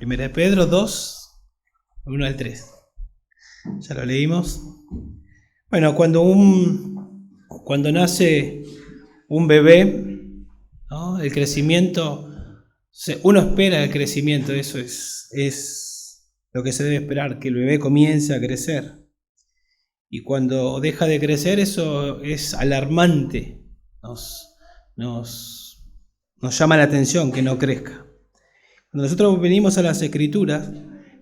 Primera de Pedro 2, 1 al 3. Ya lo leímos. Bueno, cuando nace un bebé, ¿no? El crecimiento, uno espera el crecimiento, eso es lo que se debe esperar, que el bebé comience a crecer. Y cuando deja de crecer, eso es alarmante, nos llama la atención que no crezca. Cuando nosotros venimos a las Escrituras,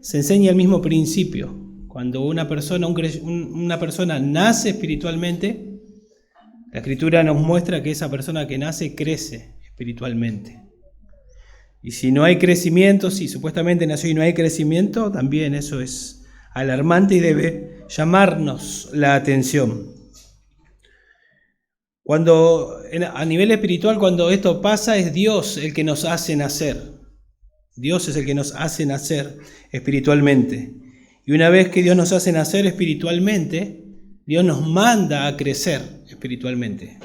se enseña el mismo principio. Cuando una persona nace espiritualmente, la Escritura nos muestra que esa persona que nace crece espiritualmente. Y si no hay crecimiento, si supuestamente nació y no hay crecimiento, también eso es alarmante y debe llamarnos la atención. A nivel espiritual, cuando esto pasa, es Dios el que nos hace nacer. Dios es el que nos hace nacer espiritualmente. Y una vez que Dios nos hace nacer espiritualmente, Dios nos manda a crecer espiritualmente.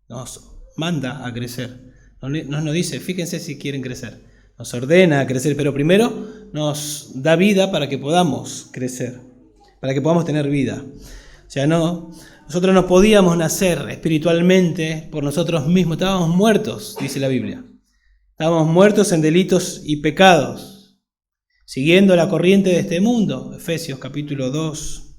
Nos manda a crecer. No nos dice, fíjense si quieren crecer. Nos ordena a crecer, pero primero nos da vida para que podamos crecer, para que podamos tener vida. O sea, nosotros no podíamos nacer espiritualmente por nosotros mismos. Estábamos muertos, dice la Biblia. Estábamos muertos en delitos y pecados, siguiendo la corriente de este mundo, Efesios capítulo 2.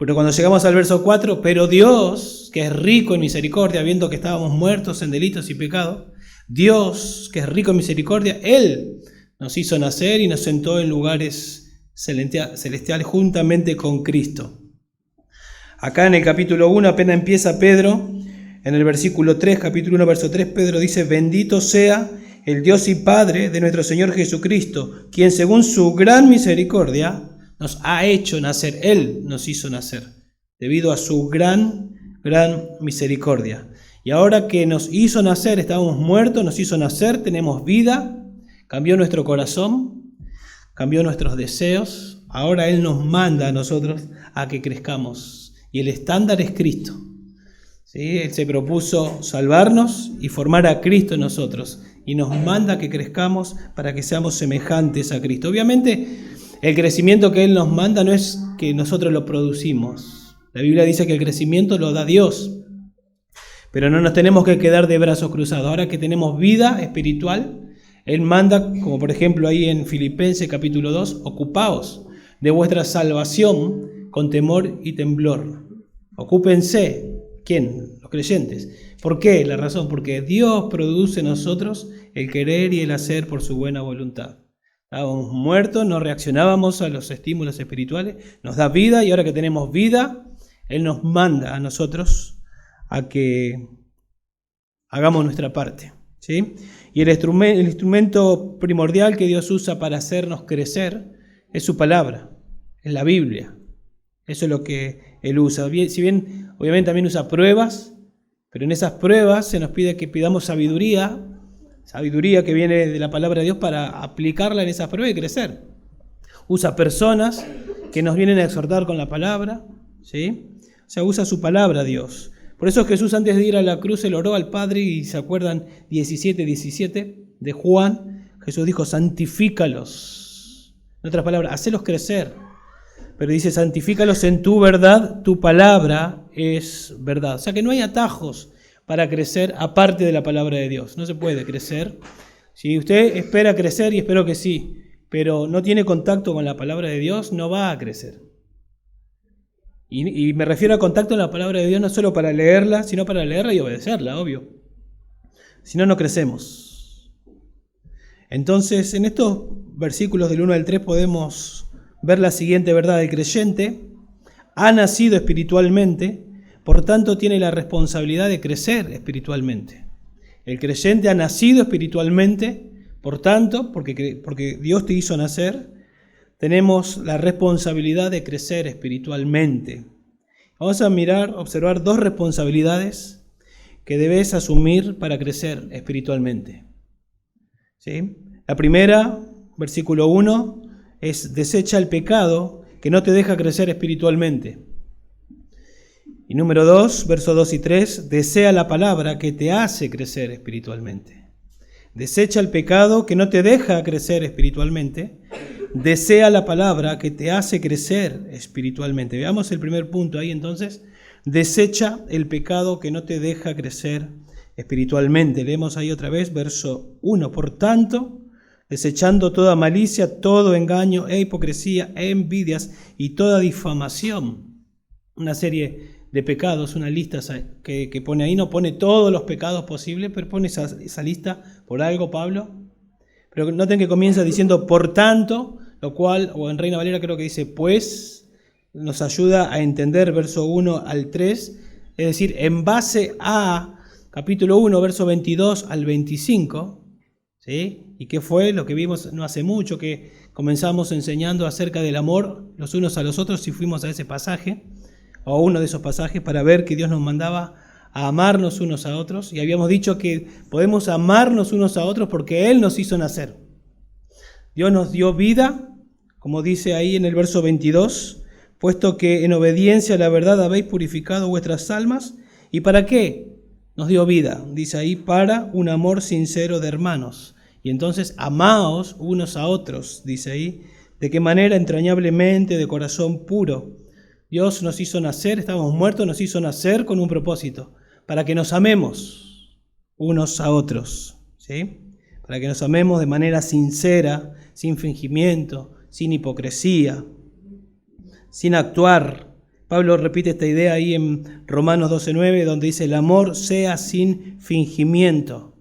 Pero cuando llegamos al verso 4, pero Dios, que es rico en misericordia, viendo que estábamos muertos en delitos y pecados, Dios, que es rico en misericordia, Él nos hizo nacer y nos sentó en lugares celestiales juntamente con Cristo. Acá en el capítulo 1, apenas empieza Pedro, en el versículo 3, capítulo 1, verso 3, Pedro dice, bendito sea el Dios y Padre de nuestro Señor Jesucristo, quien según su gran misericordia nos ha hecho nacer. Él nos hizo nacer, debido a su gran misericordia. Y ahora que nos hizo nacer, estábamos muertos, nos hizo nacer, tenemos vida, cambió nuestro corazón, cambió nuestros deseos. Ahora Él nos manda a nosotros a que crezcamos. Y el estándar es Cristo. ¿Sí? Él se propuso salvarnos y formar a Cristo en nosotros. Y nos manda a que crezcamos para que seamos semejantes a Cristo. Obviamente, el crecimiento que Él nos manda no es que nosotros lo producimos. La Biblia dice que el crecimiento lo da Dios. Pero no nos tenemos que quedar de brazos cruzados. Ahora que tenemos vida espiritual, Él manda, como por ejemplo ahí en Filipenses capítulo 2, ocupaos de vuestra salvación con temor y temblor. Ocúpense. ¿Quién? Los creyentes. ¿Por qué? La razón, porque Dios produce en nosotros el querer y el hacer por su buena voluntad. Estábamos muertos, no reaccionábamos a los estímulos espirituales, nos da vida y ahora que tenemos vida, Él nos manda a nosotros a que hagamos nuestra parte. ¿Sí? Y el instrumento primordial que Dios usa para hacernos crecer es su palabra, es la Biblia. Eso es lo que Él usa. Si bien, obviamente también usa pruebas, pero en esas pruebas se nos pide que pidamos sabiduría que viene de la palabra de Dios para aplicarla en esas pruebas y crecer. Usa personas que nos vienen a exhortar con la palabra, ¿sí? O sea, usa su palabra Dios. Por eso Jesús antes de ir a la cruz, Él oró al Padre y se acuerdan 17 de Juan, Jesús dijo, santifícalos. En otras palabras, hacelos crecer. Pero dice, santifícalos en tu verdad, tu palabra es verdad. O sea que no hay atajos para crecer aparte de la palabra de Dios. No se puede crecer. Si usted espera crecer, y espero que sí, pero no tiene contacto con la palabra de Dios, no va a crecer. Y me refiero a contacto en la palabra de Dios no solo para leerla, sino para leerla y obedecerla, obvio. Si no, no crecemos. Entonces, en estos versículos del 1 al 3 podemos ver la siguiente verdad. El creyente ha nacido espiritualmente, por tanto tiene la responsabilidad de crecer espiritualmente. El creyente ha nacido espiritualmente, por tanto, porque Dios te hizo nacer, tenemos la responsabilidad de crecer espiritualmente. Vamos a observar dos responsabilidades que debes asumir para crecer espiritualmente. ¿Sí? La primera, versículo 1, es desecha el pecado que no te deja crecer espiritualmente. Y número 2, versos 2 y 3, desea la palabra que te hace crecer espiritualmente. Desecha el pecado que no te deja crecer espiritualmente. Desea la palabra que te hace crecer espiritualmente. Veamos el primer punto ahí entonces. Desecha el pecado que no te deja crecer espiritualmente. Leemos ahí otra vez, verso 1. Por tanto, desechando toda malicia, todo engaño e hipocresía e envidias y toda difamación. Una serie de pecados, una lista que pone ahí, no pone todos los pecados posibles, pero pone esa lista por algo Pablo. Pero noten que comienza diciendo por tanto, lo cual, o en Reina Valera creo que dice pues, nos ayuda a entender verso 1 al 3, es decir, en base a capítulo 1, verso 22 al 25, ¿sí? ¿Y qué fue lo que vimos no hace mucho? Que comenzamos enseñando acerca del amor los unos a los otros y fuimos a ese pasaje, o uno de esos pasajes, para ver que Dios nos mandaba a amarnos unos a otros. Y habíamos dicho que podemos amarnos unos a otros porque Él nos hizo nacer. Dios nos dio vida, como dice ahí en el verso 22, puesto que en obediencia a la verdad habéis purificado vuestras almas. ¿Y para qué nos dio vida? Dice ahí, para un amor sincero de hermanos. Y entonces amaos unos a otros, dice ahí, de qué manera entrañablemente, de corazón puro. Dios nos hizo nacer, estábamos muertos, nos hizo nacer con un propósito, para que nos amemos unos a otros, ¿sí? Para que nos amemos de manera sincera, sin fingimiento, sin hipocresía, sin actuar. Pablo repite esta idea ahí en Romanos 12:9, donde dice, el amor sea sin fingimiento.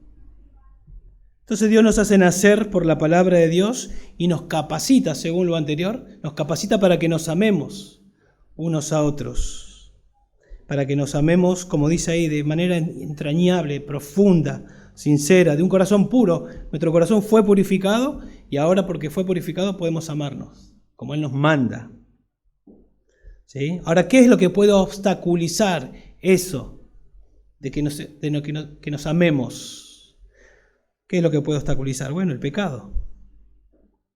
Entonces Dios nos hace nacer por la palabra de Dios y nos capacita, según lo anterior, nos capacita para que nos amemos unos a otros, para que nos amemos, como dice ahí, de manera entrañable, profunda, sincera, de un corazón puro. Nuestro corazón fue purificado y ahora porque fue purificado podemos amarnos, como Él nos manda. ¿Sí? Ahora, ¿qué es lo que puede obstaculizar eso de que nos amemos? ¿Qué es lo que puede obstaculizar? Bueno, el pecado.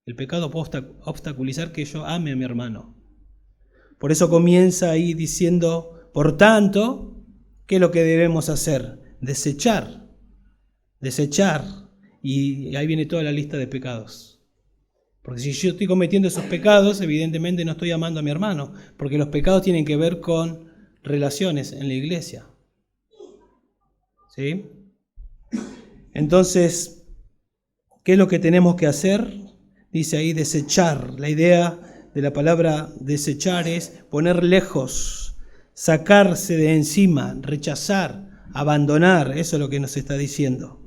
El pecado puede obstaculizar que yo ame a mi hermano. Por eso comienza ahí diciendo, por tanto, ¿qué es lo que debemos hacer? Desechar. Y ahí viene toda la lista de pecados. Porque si yo estoy cometiendo esos pecados, evidentemente no estoy amando a mi hermano, porque los pecados tienen que ver con relaciones en la iglesia. ¿Sí? Entonces, ¿qué es lo que tenemos que hacer? Dice ahí desechar. La idea de la palabra desechar es poner lejos, sacarse de encima, rechazar, abandonar. Eso es lo que nos está diciendo.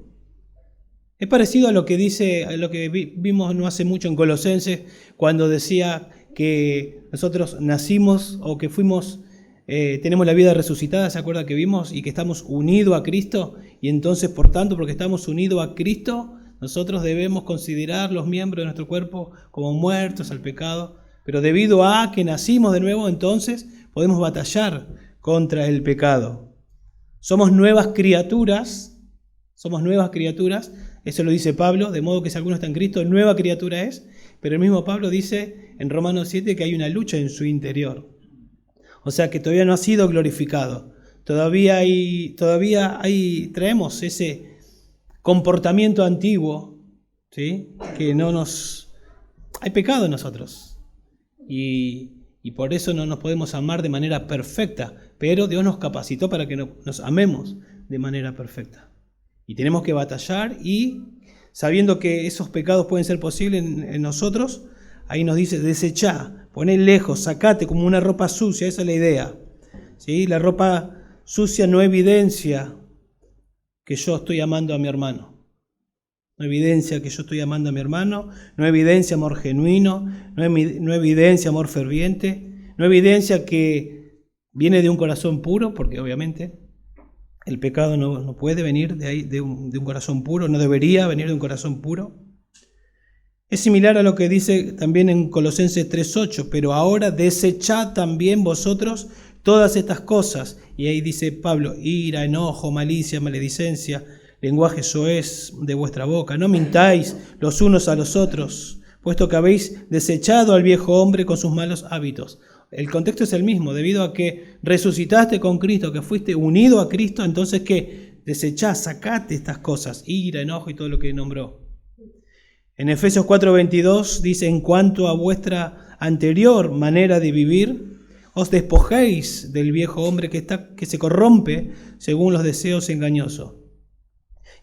Es parecido a lo que dice, a lo que vimos no hace mucho en Colosenses, cuando decía que nosotros nacimos o que tenemos la vida resucitada, ¿se acuerda que vimos? Y que estamos unidos a Cristo, y entonces, por tanto, porque estamos unidos a Cristo, nosotros debemos considerar los miembros de nuestro cuerpo como muertos al pecado, pero debido a que nacimos de nuevo, entonces podemos batallar contra el pecado. Somos nuevas criaturas, eso lo dice Pablo, de modo que si alguno está en Cristo, nueva criatura es, pero el mismo Pablo dice en Romanos 7 que hay una lucha en su interior. O sea que todavía no ha sido glorificado. Todavía traemos ese comportamiento antiguo, ¿sí? Que hay pecado en nosotros. Y por eso no nos podemos amar de manera perfecta. Pero Dios nos capacitó para que nos amemos de manera perfecta. Y tenemos que batallar y sabiendo que esos pecados pueden ser posibles en nosotros, ahí nos dice desechá, poné lejos, sacate como una ropa sucia, esa es la idea. ¿Sí? La ropa sucia no evidencia que yo estoy amando a mi hermano. No evidencia que yo estoy amando a mi hermano, no evidencia amor genuino, no evidencia amor ferviente, no evidencia que viene de un corazón puro, porque obviamente el pecado no puede venir de un corazón puro, no debería venir de un corazón puro. Es similar a lo que dice también en Colosenses 3:8, pero ahora desechad también vosotros todas estas cosas. Y ahí dice Pablo, ira, enojo, malicia, maledicencia, lenguaje soez de vuestra boca. No mintáis los unos a los otros, puesto que habéis desechado al viejo hombre con sus malos hábitos. El contexto es el mismo, debido a que resucitaste con Cristo, que fuiste unido a Cristo, entonces que desechá, sacate estas cosas, ira, enojo y todo lo que nombró. En Efesios 4:22 dice, en cuanto a vuestra anterior manera de vivir, os despojéis del viejo hombre que se corrompe según los deseos engañosos,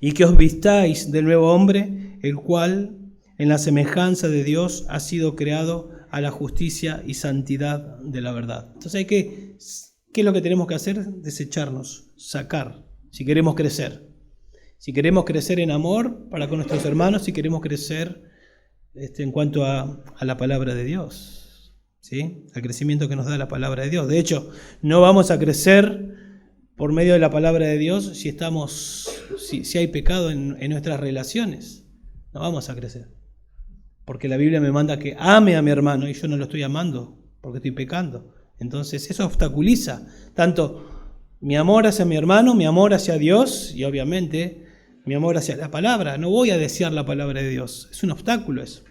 y que os vistáis del nuevo hombre, el cual, en la semejanza de Dios, ha sido creado a la justicia y santidad de la verdad. Entonces ¿qué es lo que tenemos que hacer? Desecharnos, sacar, si queremos crecer. Si queremos crecer en amor para con nuestros hermanos, si queremos crecer en cuanto a la palabra de Dios, ¿sí? Al crecimiento que nos da la palabra de Dios. De hecho, no vamos a crecer por medio de la palabra de Dios si hay pecado en nuestras relaciones. No vamos a crecer. Porque la Biblia me manda que ame a mi hermano y yo no lo estoy amando porque estoy pecando. Entonces eso obstaculiza tanto mi amor hacia mi hermano, mi amor hacia Dios y obviamente mi amor hacia la palabra. No voy a desear la palabra de Dios. Es un obstáculo eso.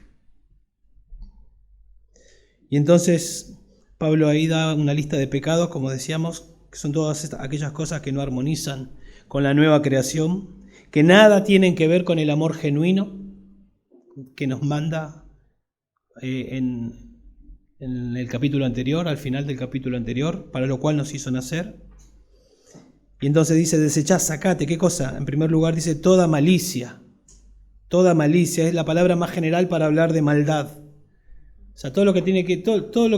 Y entonces Pablo ahí da una lista de pecados, como decíamos, que son todas aquellas cosas que no armonizan con la nueva creación, que nada tienen que ver con el amor genuino que nos manda en el capítulo anterior, al final del capítulo anterior, para lo cual nos hizo nacer. Y entonces dice, desechá, sacate. ¿Qué cosa? En primer lugar dice toda malicia. Toda malicia es la palabra más general para hablar de maldad. O sea, todo lo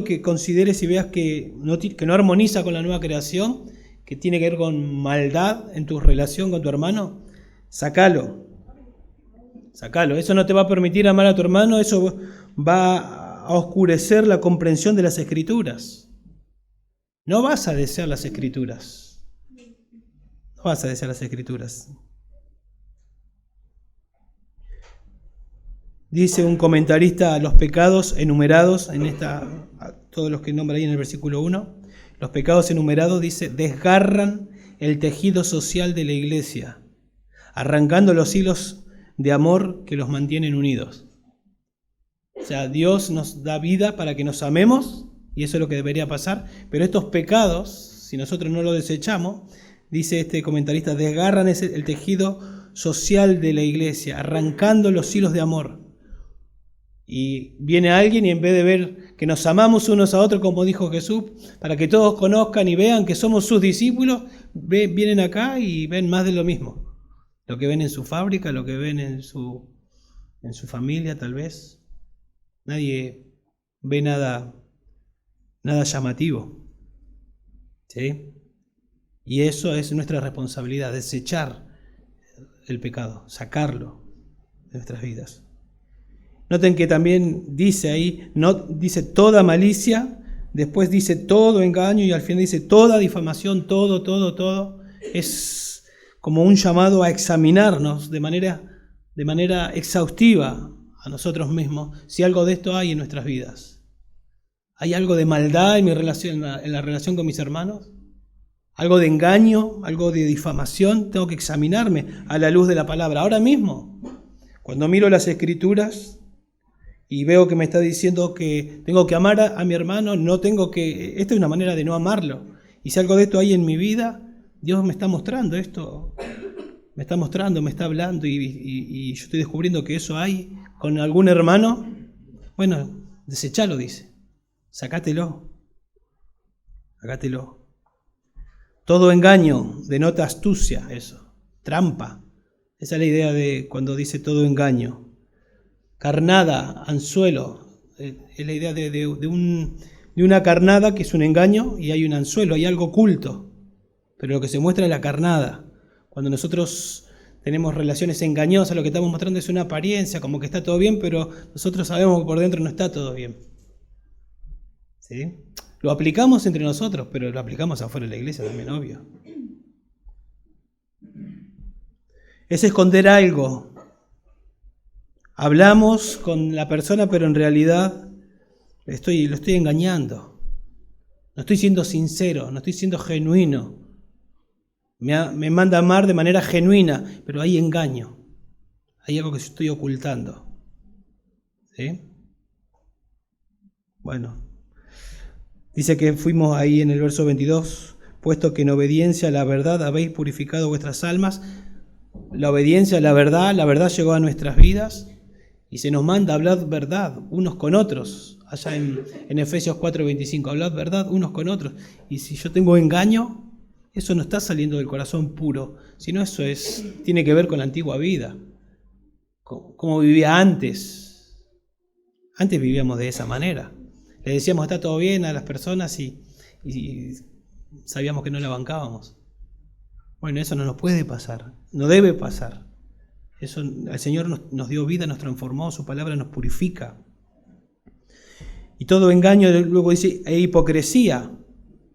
que consideres y veas que no armoniza con la nueva creación, que tiene que ver con maldad en tu relación con tu hermano, sácalo. Sácalo. Eso no te va a permitir amar a tu hermano, eso va a oscurecer la comprensión de las Escrituras. No vas a desear las Escrituras. No vas a desear las Escrituras. Dice un comentarista, los pecados enumerados, todos los que nombra ahí en el versículo 1, los pecados enumerados, dice, desgarran el tejido social de la iglesia, arrancando los hilos de amor que los mantienen unidos. O sea, Dios nos da vida para que nos amemos, y eso es lo que debería pasar, pero estos pecados, si nosotros no los desechamos, dice este comentarista, desgarran el tejido social de la iglesia, arrancando los hilos de amor. Y viene alguien y en vez de ver que nos amamos unos a otros, como dijo Jesús, para que todos conozcan y vean que somos sus discípulos, vienen acá y ven más de lo mismo. Lo que ven en su fábrica, lo que ven en su familia tal vez. Nadie ve nada llamativo. ¿Sí? Y eso es nuestra responsabilidad, desechar el pecado, sacarlo de nuestras vidas. Noten que también dice ahí, dice toda malicia, después dice todo engaño y al final dice toda difamación, todo. Es como un llamado a examinarnos de manera exhaustiva a nosotros mismos si algo de esto hay en nuestras vidas. ¿Hay algo de maldad en la relación con mis hermanos? ¿Algo de engaño? ¿Algo de difamación? Tengo que examinarme a la luz de la palabra. Ahora mismo, cuando miro las Escrituras y veo que me está diciendo que tengo que amar a mi hermano, esta es una manera de no amarlo. Y si algo de esto hay en mi vida, Dios me está mostrando esto, me está hablando y yo estoy descubriendo que eso hay con algún hermano. Bueno, desechalo, dice. Sácatelo. Todo engaño denota astucia, eso. Trampa. Esa es la idea de cuando dice todo engaño. Carnada, anzuelo. Es la idea de una carnada que es un engaño y hay un anzuelo, hay algo oculto. Pero lo que se muestra es la carnada. Cuando nosotros tenemos relaciones engañosas, lo que estamos mostrando es una apariencia, como que está todo bien, pero nosotros sabemos que por dentro no está todo bien. ¿Sí? Lo aplicamos entre nosotros, pero lo aplicamos afuera de la iglesia también, obvio. Es esconder algo. Hablamos con la persona, pero en realidad lo estoy engañando. No estoy siendo sincero, no estoy siendo genuino. Me manda a amar de manera genuina, pero hay engaño. Hay algo que estoy ocultando. ¿Sí? Bueno. Dice que fuimos ahí en el verso 22, puesto que en obediencia a la verdad habéis purificado vuestras almas. La obediencia a la verdad llegó a nuestras vidas y se nos manda a hablar verdad unos con otros. Allá en Efesios 4:25, hablad verdad unos con otros. Y si yo tengo engaño, eso no está saliendo del corazón puro, sino eso tiene que ver con la antigua vida, cómo vivía antes. Antes vivíamos de esa manera. Le decíamos está todo bien a las personas y sabíamos que no la bancábamos. Bueno, eso no nos puede pasar, no debe pasar. Eso, el Señor nos dio vida, nos transformó, su palabra nos purifica. Y todo engaño, luego dice, e hipocresía,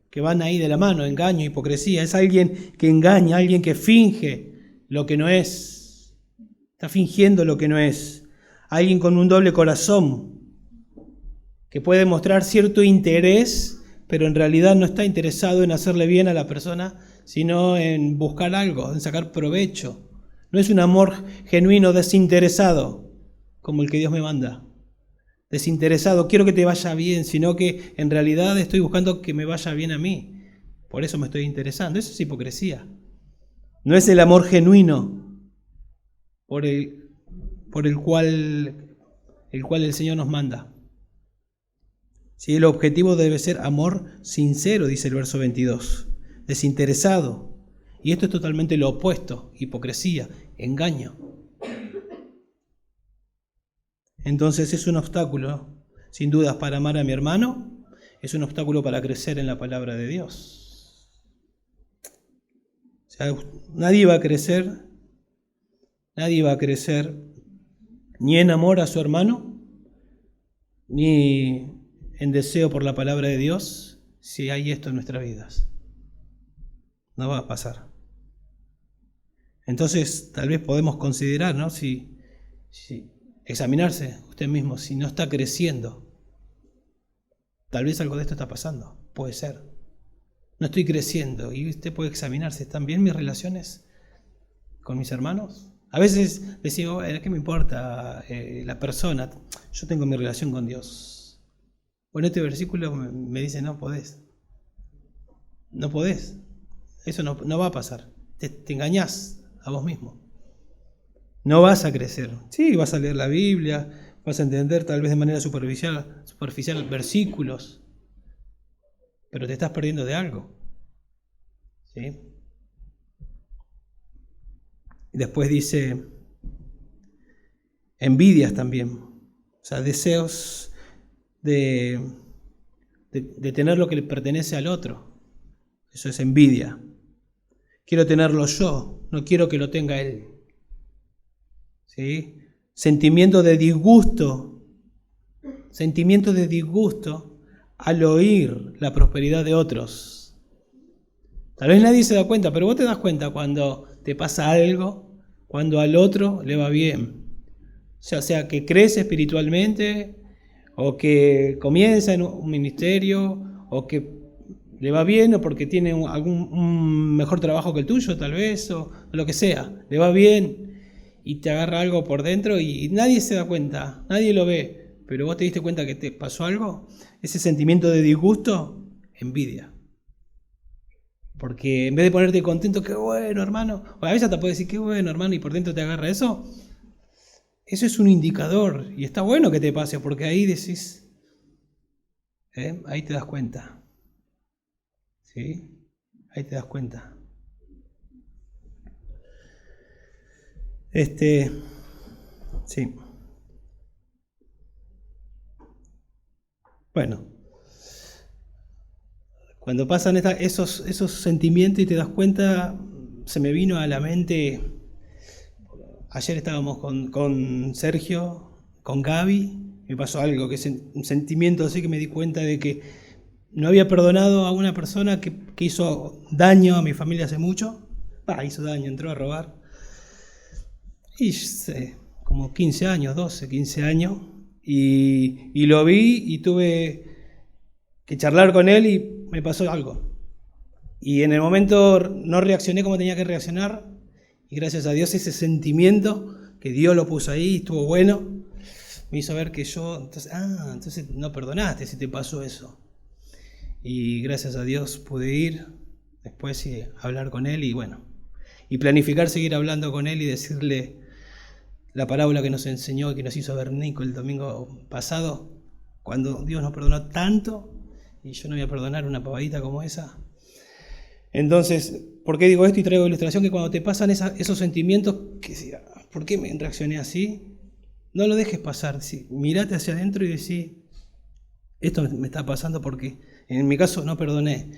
que van ahí de la mano, engaño, hipocresía. Es alguien que engaña, alguien que finge lo que no es. Está fingiendo lo que no es. Alguien con un doble corazón, que puede mostrar cierto interés, pero en realidad no está interesado en hacerle bien a la persona, sino en buscar algo, en sacar provecho. No es un amor genuino, desinteresado, como el que Dios me manda. Desinteresado, quiero que te vaya bien, sino que en realidad estoy buscando que me vaya bien a mí. Por eso me estoy interesando. Eso es hipocresía. No es el amor genuino por el cual el Señor nos manda. Sí, el objetivo debe ser amor sincero, dice el verso 22. Desinteresado. Y esto es totalmente lo opuesto, hipocresía, engaño. Entonces es un obstáculo, sin dudas, para amar a mi hermano, es un obstáculo para crecer en la palabra de Dios. O sea, nadie va a crecer ni en amor a su hermano, ni en deseo por la palabra de Dios, si hay esto en nuestras vidas. No va a pasar. Entonces, tal vez podemos considerar, ¿no? Si examinarse usted mismo, si no está creciendo. Tal vez algo de esto está pasando, puede ser. No estoy creciendo y usted puede examinarse. ¿Están bien mis relaciones con mis hermanos? A veces decimos, ¿qué me importa la persona? Yo tengo mi relación con Dios. Bueno, este versículo me dice, no podés. No podés. Eso no va a pasar. Te engañás a vos mismo. No vas a crecer. Sí, vas a leer la Biblia, vas a entender tal vez de manera superficial versículos, pero te estás perdiendo de algo. ¿Sí? Y después dice envidias también. O sea, deseos de tener lo que le pertenece al otro. Eso es envidia. Quiero tenerlo yo, no quiero que lo tenga él. ¿Sí? Sentimiento de disgusto al oír la prosperidad de otros. Tal vez nadie se da cuenta, pero vos te das cuenta cuando te pasa algo, cuando al otro le va bien. O sea, que crece espiritualmente, o que comienza en un ministerio, o que le va bien, o porque tiene un mejor trabajo que el tuyo, tal vez, o lo que sea. Le va bien y te agarra algo por dentro y nadie se da cuenta, nadie lo ve, pero vos te diste cuenta que te pasó algo. Ese sentimiento de disgusto, envidia. Porque en vez de ponerte contento, qué bueno, hermano, o a veces hasta puedes decir, qué bueno, hermano, y por dentro te agarra eso. Eso es un indicador, y está bueno que te pase, porque ahí decís, ahí te das cuenta. ¿Sí? Ahí te das cuenta. Sí. Bueno, cuando pasan esos sentimientos y te das cuenta, se me vino a la mente, ayer estábamos con Sergio, con Gaby, me pasó algo, que es un sentimiento así que me di cuenta de que no había perdonado a una persona que hizo daño a mi familia hace mucho. Hizo daño, entró a robar. Y como 15 años, 12, 15 años. Y lo vi y tuve que charlar con él y me pasó algo. Y en el momento no reaccioné como tenía que reaccionar. Y gracias a Dios ese sentimiento que Dios lo puso ahí, estuvo bueno, me hizo ver que yo, entonces no perdonaste si te pasó eso. Y gracias a Dios pude ir, después sí, hablar con él y planificar seguir hablando con él y decirle la parábola que nos enseñó y que nos hizo ver Nico el domingo pasado, cuando Dios nos perdonó tanto y yo no voy a perdonar una pavadita como esa. Entonces, ¿por qué digo esto y traigo ilustración? Que cuando te pasan esos sentimientos, ¿por qué me reaccioné así? No lo dejes pasar, mirate hacia adentro y decís, esto me está pasando porque en mi caso no perdoné.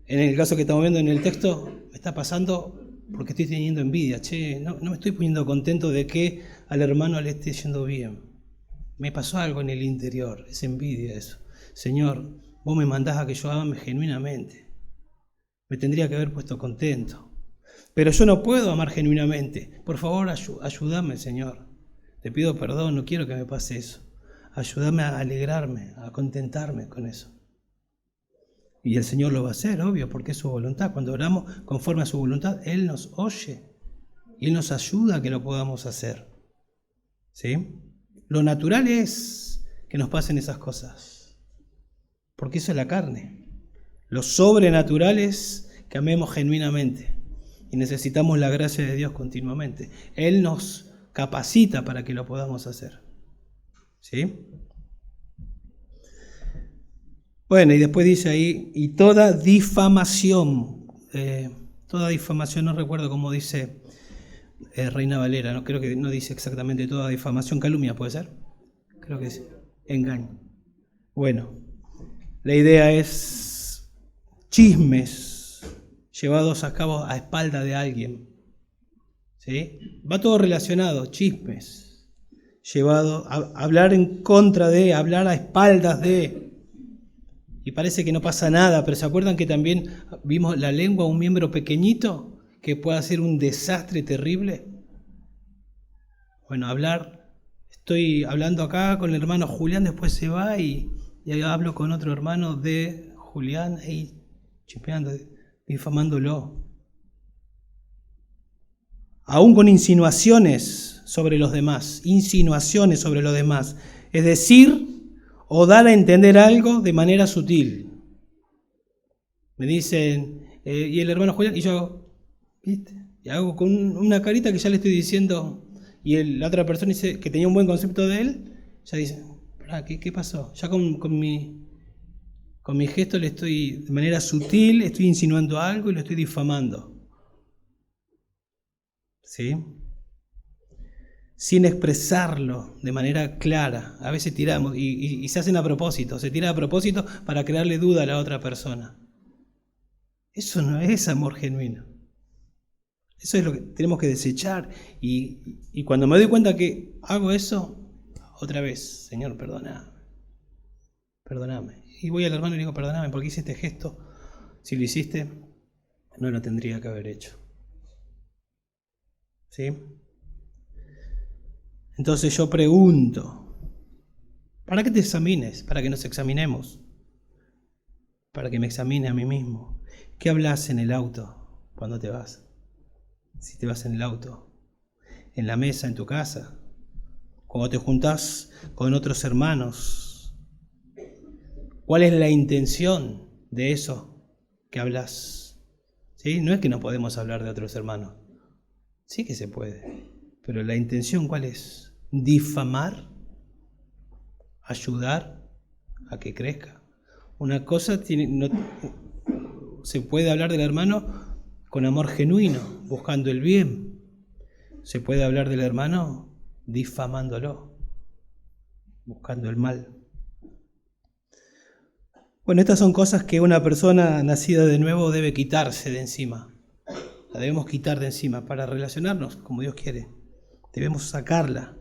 En el caso que estamos viendo en el texto, me está pasando porque estoy teniendo envidia. No me estoy poniendo contento de que al hermano le esté yendo bien. Me pasó algo en el interior, es envidia eso. Señor, vos me mandás a que yo ame genuinamente. Me tendría que haber puesto contento. Pero yo no puedo amar genuinamente. Por favor, ayúdame, Señor. Te pido perdón, no quiero que me pase eso. Ayúdame a alegrarme, a contentarme con eso. Y el Señor lo va a hacer, obvio, porque es su voluntad. Cuando oramos conforme a su voluntad, Él nos oye y Él nos ayuda a que lo podamos hacer. ¿Sí? Lo natural es que nos pasen esas cosas, porque eso es la carne. Lo sobrenatural es que amemos genuinamente y necesitamos la gracia de Dios continuamente. Él nos capacita para que lo podamos hacer. ¿Sí? Bueno, y después dice ahí, y toda difamación, no recuerdo cómo dice Reina Valera, no creo que no dice exactamente toda difamación, calumnia, ¿puede ser? Creo que es engaño. Bueno, la idea es chismes llevados a cabo a espalda de alguien. ¿Sí? Va todo relacionado, chismes, llevado a hablar en contra de, hablar a espaldas de. Y parece que no pasa nada, pero ¿se acuerdan que también vimos la lengua, un miembro pequeñito que puede hacer un desastre terrible? Bueno, estoy hablando acá con el hermano Julián, después se va y hablo con otro hermano de Julián, ahí chismeando, difamándolo. Aún con insinuaciones sobre los demás, es decir, o dar a entender algo de manera sutil. Me dicen, y el hermano Julián, y yo hago, ¿viste? Y hago con una carita que ya le estoy diciendo, y la otra persona dice que tenía un buen concepto de él, ya dice, ¿qué pasó? Ya con mi gesto le estoy, de manera sutil, estoy insinuando algo y lo estoy difamando. ¿Sí? Sin expresarlo de manera clara. A veces tiramos y se hacen a propósito, se tira a propósito para crearle duda a la otra persona. Eso no es amor genuino. Eso es lo que tenemos que desechar. Y cuando me doy cuenta que hago eso, otra vez, Señor, perdóname. Y voy al hermano y le digo, perdóname, porque hice este gesto. Si lo hiciste, no lo tendría que haber hecho. ¿Sí? Entonces yo pregunto, ¿para qué te examines? Para que nos examinemos. Para que me examine a mí mismo. ¿Qué hablas en el auto cuando te vas? Si te vas en el auto, en la mesa, en tu casa, cuando te juntás con otros hermanos, ¿cuál es la intención de eso que hablas? ¿Sí? No es que no podemos hablar de otros hermanos. Sí que se puede. Pero la intención, ¿cuál es? ¿Difamar? ¿Ayudar a que crezca? Una cosa se puede hablar del hermano con amor genuino, buscando el bien. Se puede hablar del hermano difamándolo, buscando el mal. Bueno, estas son cosas que una persona nacida de nuevo debe quitarse de encima. La debemos quitar de encima para relacionarnos como Dios quiere. Debemos sacarla.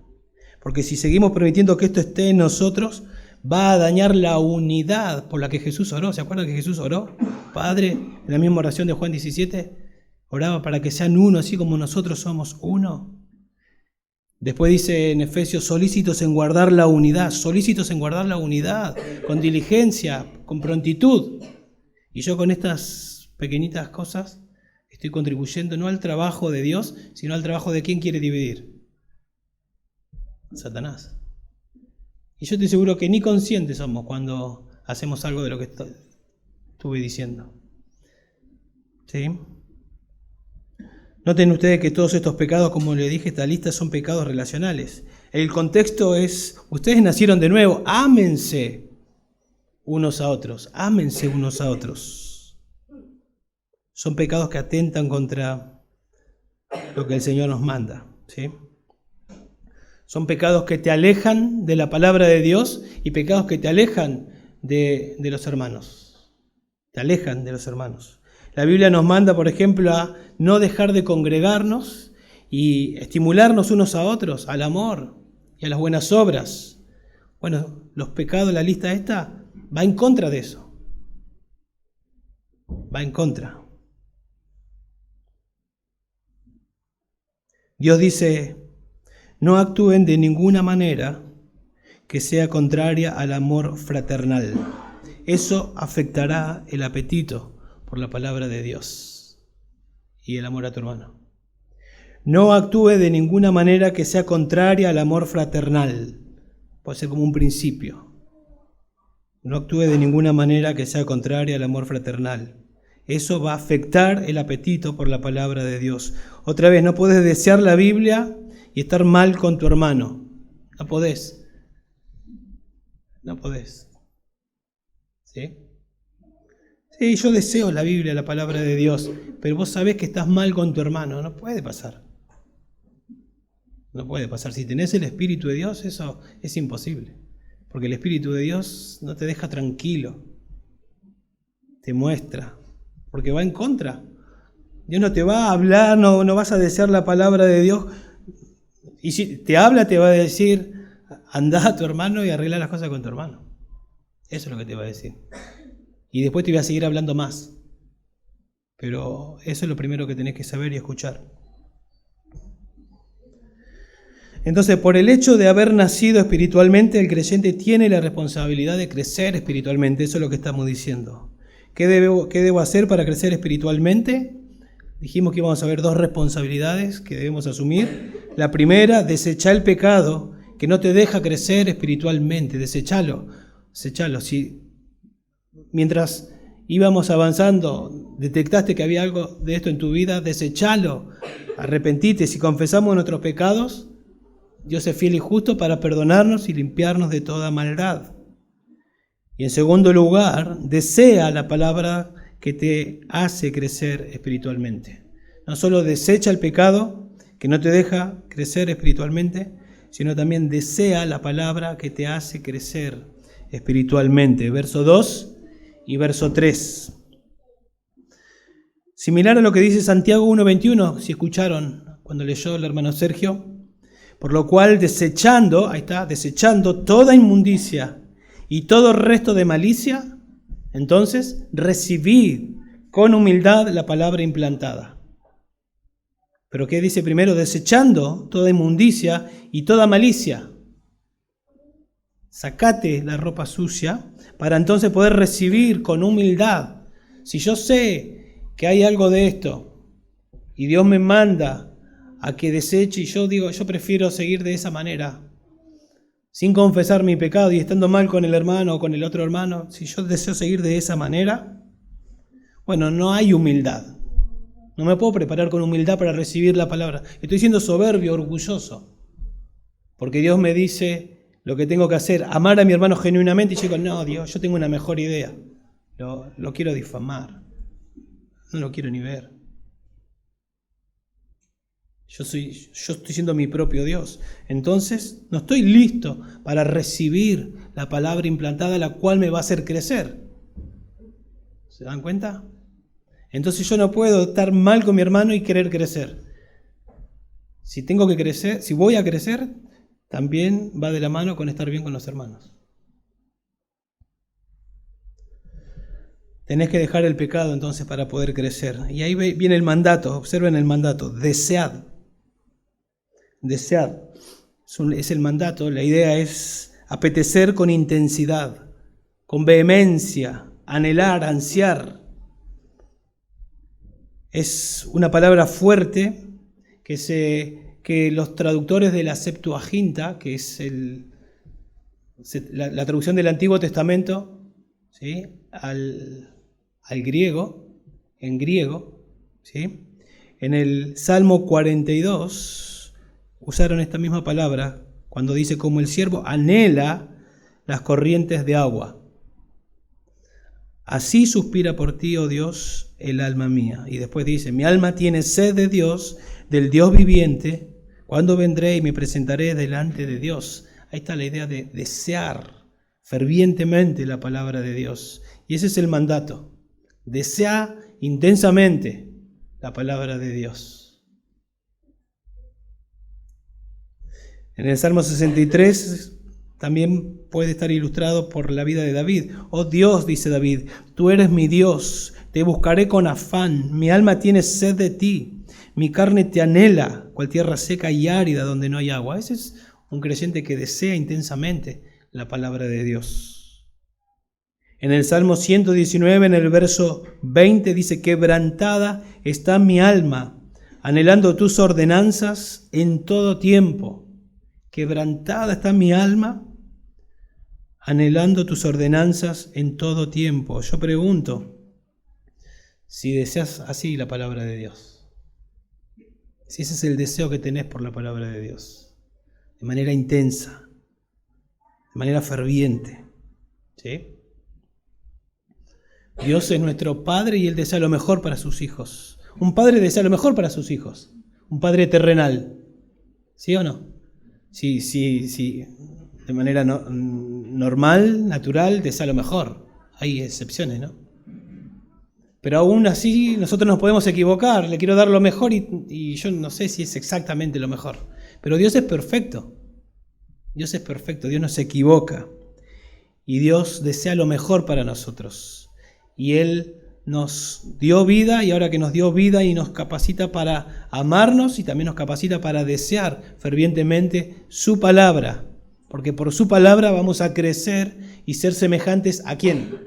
Porque si seguimos permitiendo que esto esté en nosotros, va a dañar la unidad por la que Jesús oró. ¿Se acuerdan que Jesús oró? Padre, en la misma oración de Juan 17, oraba para que sean uno, así como nosotros somos uno. Después dice en Efesios, solícitos en guardar la unidad, con diligencia, con prontitud. Y yo con estas pequeñitas cosas estoy contribuyendo no al trabajo de Dios, sino al trabajo de quien quiere dividir. Satanás. Y yo estoy seguro que ni conscientes somos cuando hacemos algo de lo que estuve diciendo. ¿Sí? Noten ustedes que todos estos pecados, como le dije, esta lista son pecados relacionales. El contexto es, ustedes nacieron de nuevo, ámense unos a otros, ámense unos a otros. Son pecados que atentan contra lo que el Señor nos manda, ¿sí? Son pecados que te alejan de la palabra de Dios y pecados que te alejan de los hermanos. Te alejan de los hermanos. La Biblia nos manda, por ejemplo, a no dejar de congregarnos y estimularnos unos a otros, al amor y a las buenas obras. Bueno, los pecados, la lista esta, va en contra de eso. Va en contra. Dios dice, no actúen de ninguna manera que sea contraria al amor fraternal. Eso afectará el apetito por la palabra de Dios y el amor a tu hermano. No actúe de ninguna manera que sea contraria al amor fraternal. Puede ser como un principio. No actúe de ninguna manera que sea contraria al amor fraternal. Eso va a afectar el apetito por la palabra de Dios. Otra vez, no puedes desear la Biblia y estar mal con tu hermano. No podés. No podés. ¿Sí? Sí, yo deseo la Biblia, la palabra de Dios, pero vos sabés que estás mal con tu hermano. No puede pasar. No puede pasar. Si tenés el Espíritu de Dios, eso es imposible. Porque el Espíritu de Dios no te deja tranquilo. Te muestra. Porque va en contra. Dios no te va a hablar, no vas a desear la palabra de Dios. Y si te habla, te va a decir, andá a tu hermano y arregla las cosas con tu hermano. Eso es lo que te va a decir. Y después te voy a seguir hablando más. Pero eso es lo primero que tenés que saber y escuchar. Entonces, por el hecho de haber nacido espiritualmente, el creyente tiene la responsabilidad de crecer espiritualmente. Eso es lo que estamos diciendo. ¿Qué debo hacer para crecer espiritualmente? Dijimos que íbamos a ver dos responsabilidades que debemos asumir. La primera, desechar el pecado que no te deja crecer espiritualmente. Desechalo. Si mientras íbamos avanzando detectaste que había algo de esto en tu vida, desechalo. Arrepentite. Si confesamos nuestros pecados, Dios es fiel y justo para perdonarnos y limpiarnos de toda maldad. Y en segundo lugar, desea la palabra que te hace crecer espiritualmente. No solo desecha el pecado que no te deja crecer espiritualmente, sino también desea la palabra que te hace crecer espiritualmente. Verso 2 y verso 3. Similar a lo que dice Santiago 1:21, si escucharon cuando leyó el hermano Sergio. Por lo cual, desechando toda inmundicia y todo resto de malicia, entonces recibid con humildad la palabra implantada. ¿Pero qué dice primero? Desechando toda inmundicia y toda malicia. Sacate la ropa sucia para entonces poder recibir con humildad. Si yo sé que hay algo de esto y Dios me manda a que deseche y yo digo, yo prefiero seguir de esa manera, sin confesar mi pecado y estando mal con el hermano o con el otro hermano, si yo deseo seguir de esa manera, bueno, no hay humildad. No me puedo preparar con humildad para recibir la palabra. Estoy siendo soberbio, orgulloso, porque Dios me dice lo que tengo que hacer, amar a mi hermano genuinamente, y yo digo, no, Dios, yo tengo una mejor idea. Lo quiero difamar. No lo quiero ni ver. Yo estoy siendo mi propio Dios. Entonces, no estoy listo para recibir la palabra implantada, la cual me va a hacer crecer. ¿Se dan cuenta? Entonces yo no puedo estar mal con mi hermano y querer crecer. Si tengo que crecer, si voy a crecer, también va de la mano con estar bien con los hermanos. Tenés que dejar el pecado entonces para poder crecer. Y ahí viene el mandato, observen el mandato, desead. Desead, es el mandato, la idea es apetecer con intensidad, con vehemencia, anhelar, ansiar. Es una palabra fuerte que los traductores de la Septuaginta, que es la traducción del Antiguo Testamento, ¿sí? al griego, en griego, ¿sí? En el Salmo 42 usaron esta misma palabra cuando dice como el siervo anhela las corrientes de agua. Así suspira por ti, oh Dios, el alma mía. Y después dice, mi alma tiene sed de Dios, del Dios viviente. ¿Cuándo vendré y me presentaré delante de Dios? Ahí está la idea de desear fervientemente la palabra de Dios. Y ese es el mandato. Desea intensamente la palabra de Dios. En el Salmo 63 también puede estar ilustrado por la vida de David. Oh Dios, dice David, tú eres mi Dios, te buscaré con afán, mi alma tiene sed de ti, mi carne te anhela, cual tierra seca y árida donde no hay agua. Ese es un creyente que desea intensamente la palabra de Dios. En el Salmo 119, en el verso 20, dice, quebrantada está mi alma, anhelando tus ordenanzas en todo tiempo. Quebrantada está mi alma, anhelando tus ordenanzas en todo tiempo. Yo pregunto si deseas así la palabra de Dios. Si ese es el deseo que tenés por la palabra de Dios. De manera intensa, de manera ferviente. ¿Sí? Dios es nuestro Padre y Él desea lo mejor para sus hijos. Un padre desea lo mejor para sus hijos. Un padre terrenal. ¿Sí o no? Sí, de manera normal, natural, desea lo mejor. Hay excepciones, ¿no? Pero aún así nosotros nos podemos equivocar. Le quiero dar lo mejor y yo no sé si es exactamente lo mejor. Pero Dios es perfecto. Dios es perfecto, Dios no se equivoca. Y Dios desea lo mejor para nosotros. Y Él nos dio vida, y ahora que nos dio vida y nos capacita para amarnos y también nos capacita para desear fervientemente su palabra, porque por su palabra vamos a crecer y ser semejantes ¿a quién?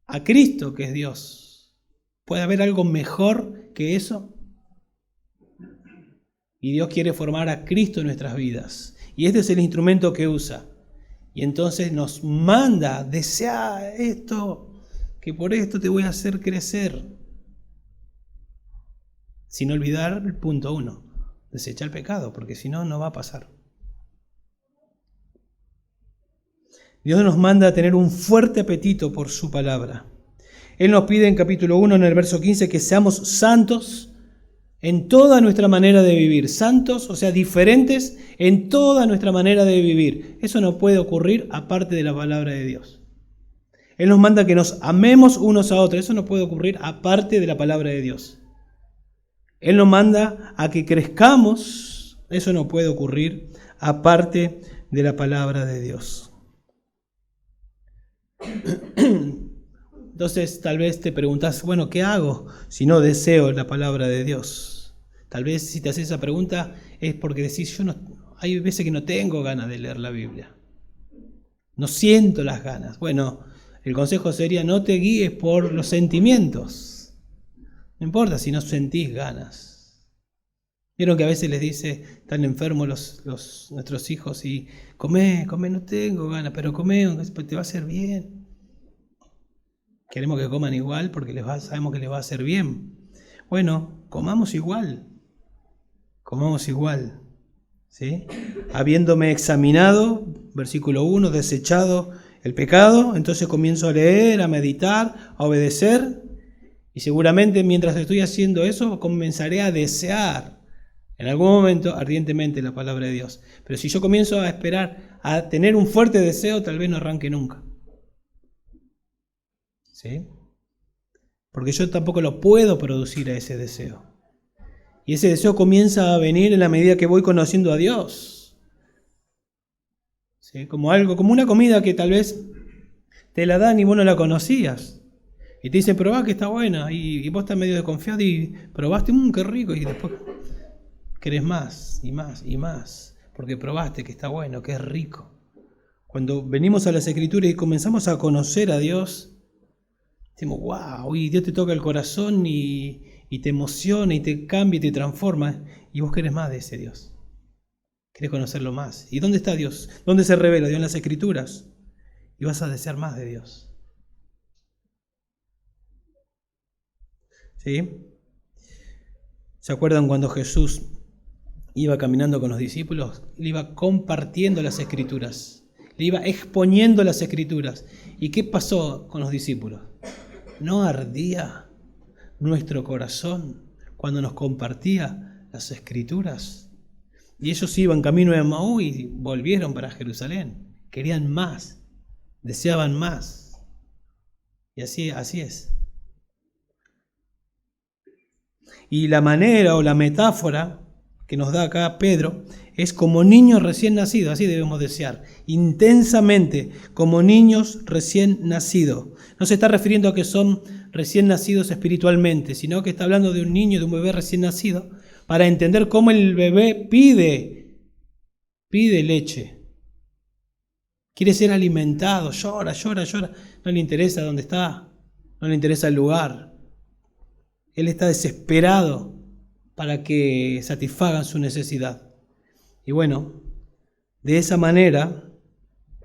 A Cristo, que es Dios. ¿Puede haber algo mejor que eso? Y Dios quiere formar a Cristo en nuestras vidas, y este es el instrumento que usa, y entonces nos manda, desea esto, que por esto te voy a hacer crecer. Sin olvidar el punto 1, desecha el pecado, porque si no, no va a pasar. Dios nos manda a tener un fuerte apetito por su palabra. Él nos pide en capítulo 1, en el verso 15, que seamos santos en toda nuestra manera de vivir. Santos, o sea, diferentes en toda nuestra manera de vivir. Eso no puede ocurrir aparte de la palabra de Dios. Él nos manda que nos amemos unos a otros. Eso no puede ocurrir aparte de la palabra de Dios. Él nos manda a que crezcamos. Eso no puede ocurrir aparte de la palabra de Dios. Entonces tal vez te preguntas, bueno, ¿qué hago si no deseo la palabra de Dios? Tal vez si te haces esa pregunta es porque decís, hay veces que no tengo ganas de leer la Biblia. No siento las ganas. Bueno, el consejo sería no te guíes por los sentimientos. No importa si no sentís ganas. Vieron que a veces les dice, están enfermos nuestros hijos y comé, no tengo ganas, pero comé, te va a hacer bien. Queremos que coman igual porque sabemos que les va a hacer bien. Bueno, comamos igual. ¿Sí? Habiéndome examinado, versículo 1, desechado el pecado, entonces comienzo a leer, a meditar, a obedecer, y seguramente mientras estoy haciendo eso comenzaré a desear en algún momento ardientemente la palabra de Dios. Pero si yo comienzo a esperar a tener un fuerte deseo, tal vez no arranque nunca. ¿Sí? Porque yo tampoco lo puedo producir a ese deseo. Y ese deseo comienza a venir en la medida que voy conociendo a Dios. ¿Sí? Como una comida que tal vez te la dan y vos no la conocías. Y te dicen, probá que está buena. Y vos estás medio desconfiado y probaste, qué rico. Y después querés más y más y más. Porque probaste que está bueno, que es rico. Cuando venimos a las Escrituras y comenzamos a conocer a Dios, decimos, wow, y Dios te toca el corazón y te emociona y te cambia y te transforma. Y vos querés más de ese Dios. Querés conocerlo más. ¿Y dónde está Dios? ¿Dónde se revela Dios? En las Escrituras. Y vas a desear más de Dios. ¿Sí? ¿Se acuerdan cuando Jesús iba caminando con los discípulos? Le iba compartiendo las Escrituras, le iba exponiendo las Escrituras. ¿Y qué pasó con los discípulos? ¿No ardía nuestro corazón cuando nos compartía las Escrituras? Y ellos iban camino de Emaús y volvieron para Jerusalén. Querían más, deseaban más. Y así es. Y la manera o la metáfora que nos da acá Pedro es como niños recién nacidos, así debemos desear, intensamente, como niños recién nacidos. No se está refiriendo a que son recién nacidos espiritualmente, sino que está hablando de un niño, de un bebé recién nacido, para entender cómo el bebé pide leche. Quiere ser alimentado, llora. No le interesa dónde está, no le interesa el lugar. Él está desesperado para que satisfagan su necesidad. Y bueno, de esa manera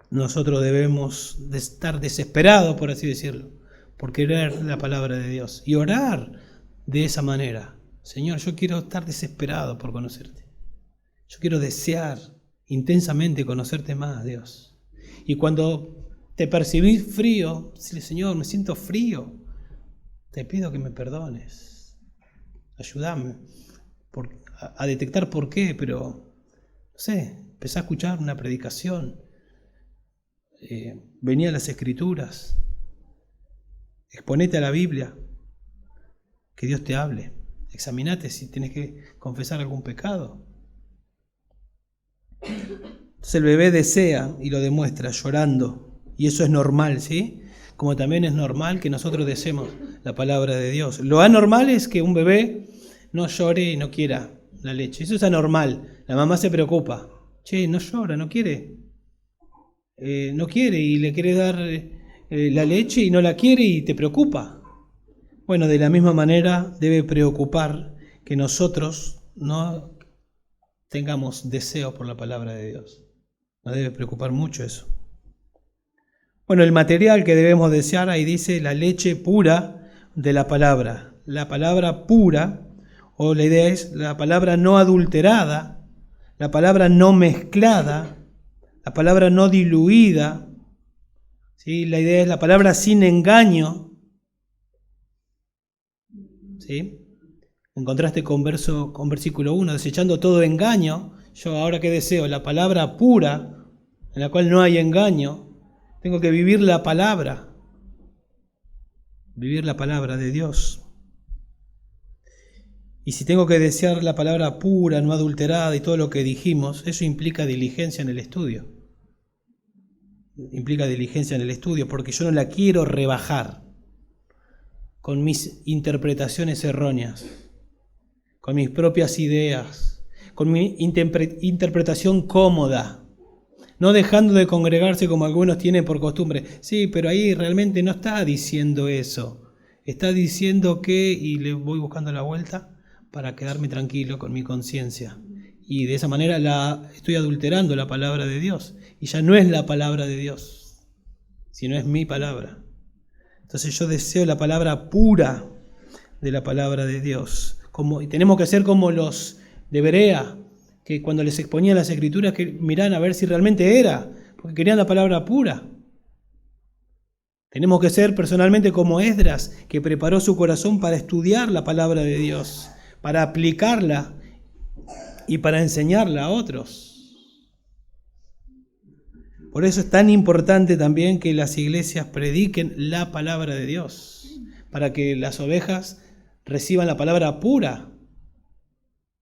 nosotros debemos de estar desesperados, por así decirlo, por querer la palabra de Dios y orar de esa manera. Señor, yo quiero estar desesperado por conocerte. Yo quiero desear intensamente conocerte más, Dios. Y cuando te percibís frío, decirle, Señor, me siento frío. Te pido que me perdones. Ayúdame a detectar por qué, pero no sé, empecé a escuchar una predicación. Venía a las Escrituras. Exponete a la Biblia. Que Dios te hable. Examinate si tienes que confesar algún pecado. Entonces el bebé desea y lo demuestra llorando. Y eso es normal, ¿sí? Como también es normal que nosotros deseemos la palabra de Dios. Lo anormal es que un bebé no llore y no quiera la leche. Eso es anormal. La mamá se preocupa. Che, no llora, no quiere. No quiere y le quiere dar la leche y no la quiere y te preocupa. Bueno, de la misma manera debe preocupar que nosotros no tengamos deseo por la palabra de Dios. Nos debe preocupar mucho eso. Bueno, el material que debemos desear, ahí dice la leche pura de la palabra. La palabra pura, o la idea es la palabra no adulterada, la palabra no mezclada, la palabra no diluida, ¿sí? La idea es la palabra sin engaño, ¿sí? En contraste con versículo 1, desechando todo engaño, yo ahora que deseo la palabra pura, en la cual no hay engaño, tengo que vivir la palabra de Dios. Y si tengo que desear la palabra pura, no adulterada y todo lo que dijimos, eso implica diligencia en el estudio. Implica diligencia en el estudio, porque yo no la quiero rebajar con mis interpretaciones erróneas, con mis propias ideas, con mi interpretación cómoda, no dejando de congregarse como algunos tienen por costumbre. Sí, pero ahí realmente no está diciendo eso. Está diciendo que, y le voy buscando la vuelta para quedarme tranquilo con mi conciencia. Y de esa manera estoy adulterando la palabra de Dios. Y ya no es la palabra de Dios, sino es mi palabra. Entonces yo deseo la palabra pura de la palabra de Dios. Y tenemos que ser como los de Berea, que cuando les exponían las Escrituras, que miraban a ver si realmente era, porque querían la palabra pura. Tenemos que ser personalmente como Esdras, que preparó su corazón para estudiar la palabra de Dios, para aplicarla y para enseñarla a otros. Por eso es tan importante también que las iglesias prediquen la palabra de Dios, para que las ovejas reciban la palabra pura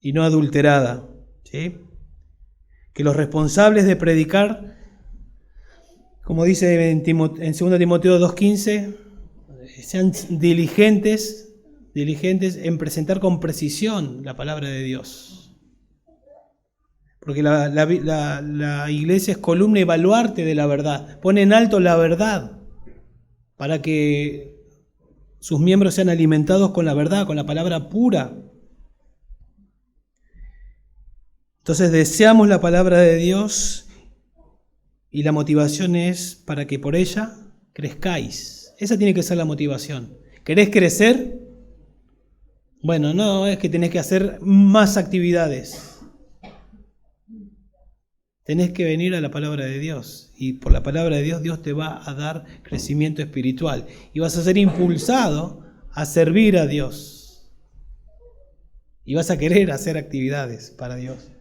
y no adulterada. ¿Sí? Que los responsables de predicar, como dice en 2 Timoteo 2:15, sean diligentes en presentar con precisión la palabra de Dios. Porque la iglesia es columna y baluarte de la verdad. Pone en alto la verdad para que sus miembros sean alimentados con la verdad, con la palabra pura. Entonces deseamos la palabra de Dios y la motivación es para que por ella crezcáis. Esa tiene que ser la motivación. ¿Querés crecer? Bueno, no, es que tenés que hacer más actividades. Tenés que venir a la palabra de Dios. Y por la palabra de Dios, Dios te va a dar crecimiento espiritual. Y vas a ser impulsado a servir a Dios. Y vas a querer hacer actividades para Dios.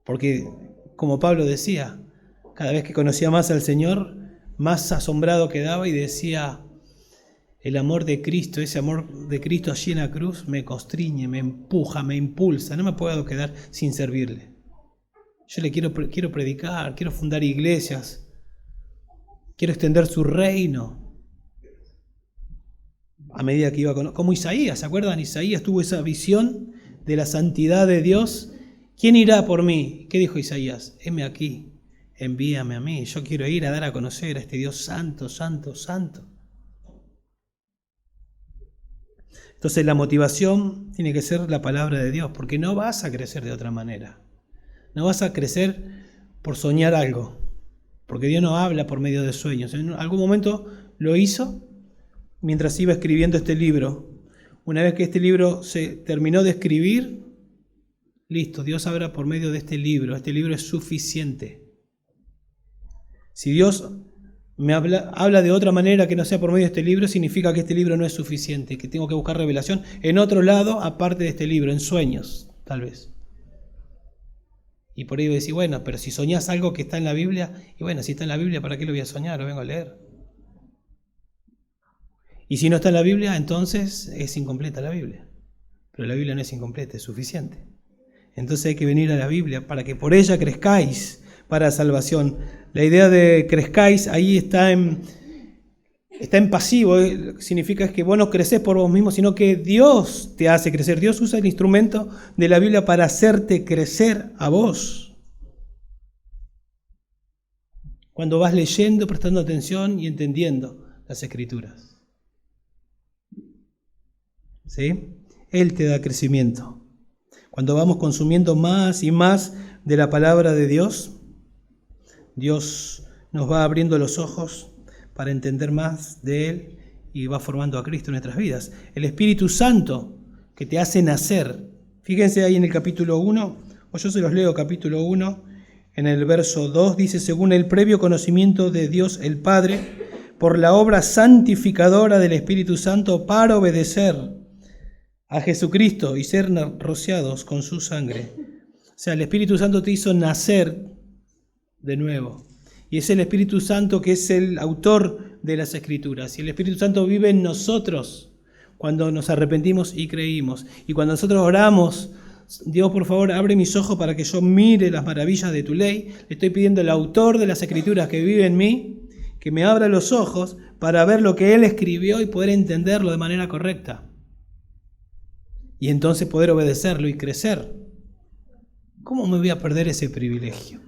Porque, como Pablo decía, cada vez que conocía más al Señor, más asombrado quedaba y decía: el amor de Cristo, ese amor de Cristo allí en la cruz, me constriñe, me empuja, me impulsa. No me puedo quedar sin servirle. Yo le quiero predicar, quiero fundar iglesias, quiero extender su reino. A medida que iba como Isaías, ¿se acuerdan? Isaías tuvo esa visión de la santidad de Dios. ¿Quién irá por mí? ¿Qué dijo Isaías? Heme aquí, envíame a mí. Yo quiero ir a dar a conocer a este Dios santo, santo, santo. Entonces la motivación tiene que ser la palabra de Dios, porque no vas a crecer de otra manera. No vas a crecer por soñar algo, porque Dios no habla por medio de sueños. En algún momento lo hizo mientras iba escribiendo este libro. Una vez que este libro se terminó de escribir, listo, Dios habla por medio de este libro. Este libro es suficiente. Si Dios me habla de otra manera que no sea por medio de este libro, significa que este libro no es suficiente, que tengo que buscar revelación en otro lado aparte de este libro, en sueños, tal vez. Y por ahí voy a decir, bueno, pero si soñás algo que está en la Biblia, y bueno, si está en la Biblia, ¿para qué lo voy a soñar? Lo vengo a leer. Y si no está en la Biblia, entonces es incompleta la Biblia. Pero la Biblia no es incompleta, es suficiente. Entonces hay que venir a la Biblia para que por ella crezcáis para salvación. La idea de crezcáis ahí está en pasivo. Significa que vos no crecés por vos mismo, sino que Dios te hace crecer. Dios usa el instrumento de la Biblia para hacerte crecer a vos. Cuando vas leyendo, prestando atención y entendiendo las Escrituras. ¿Sí? Él te da crecimiento. Cuando vamos consumiendo más y más de la palabra de Dios, Dios nos va abriendo los ojos para entender más de Él y va formando a Cristo en nuestras vidas. El Espíritu Santo que te hace nacer. Fíjense ahí en el capítulo 1, o yo se los leo, capítulo 1, en el verso 2, dice: según el previo conocimiento de Dios el Padre, por la obra santificadora del Espíritu Santo, para obedecer a Jesucristo y ser rociados con su sangre. O sea, el Espíritu Santo te hizo nacer de nuevo. Y es el Espíritu Santo que es el autor de las Escrituras. Y el Espíritu Santo vive en nosotros cuando nos arrepentimos y creímos. Y cuando nosotros oramos: Dios, por favor, abre mis ojos para que yo mire las maravillas de tu ley. Le estoy pidiendo al autor de las Escrituras que vive en mí, que me abra los ojos para ver lo que Él escribió y poder entenderlo de manera correcta. Y entonces poder obedecerlo y crecer. ¿Cómo me voy a perder ese privilegio?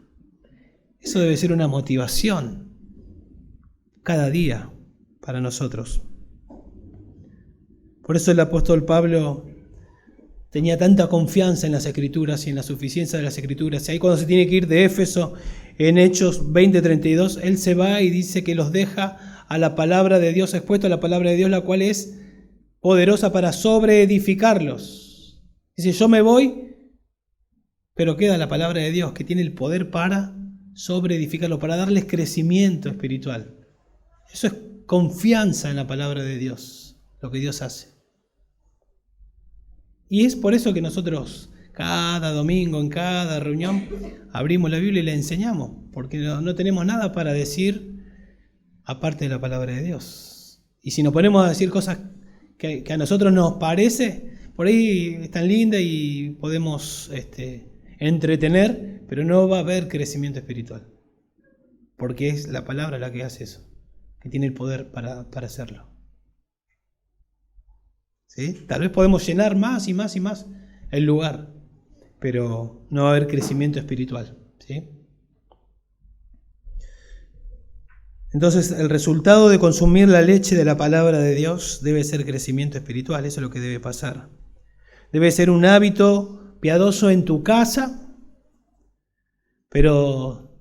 Eso debe ser una motivación cada día para nosotros. Por eso el apóstol Pablo tenía tanta confianza en las Escrituras y en la suficiencia de las Escrituras. Y ahí cuando se tiene que ir de Éfeso, en Hechos 20:32, él se va y dice que los deja a la palabra de Dios, expuesto a la palabra de Dios, la cual es poderosa para sobreedificarlos. Dice: yo me voy, pero queda la palabra de Dios, que tiene el poder para sobreedificarlos, para darles crecimiento espiritual. Eso es confianza en la palabra de Dios, lo que Dios hace. Y es por eso que nosotros cada domingo, en cada reunión, abrimos la Biblia y la enseñamos, porque no tenemos nada para decir aparte de la palabra de Dios. Y si nos ponemos a decir cosas que a nosotros nos parece, por ahí están lindas y podemos entretener, pero no va a haber crecimiento espiritual, porque es la palabra la que hace eso, que tiene el poder para hacerlo. ¿Sí? Tal vez podemos llenar más y más y más el lugar, pero no va a haber crecimiento espiritual. ¿Sí? Entonces, el resultado de consumir la leche de la palabra de Dios debe ser crecimiento espiritual. Eso es lo que debe pasar. Debe ser un hábito piadoso en tu casa, pero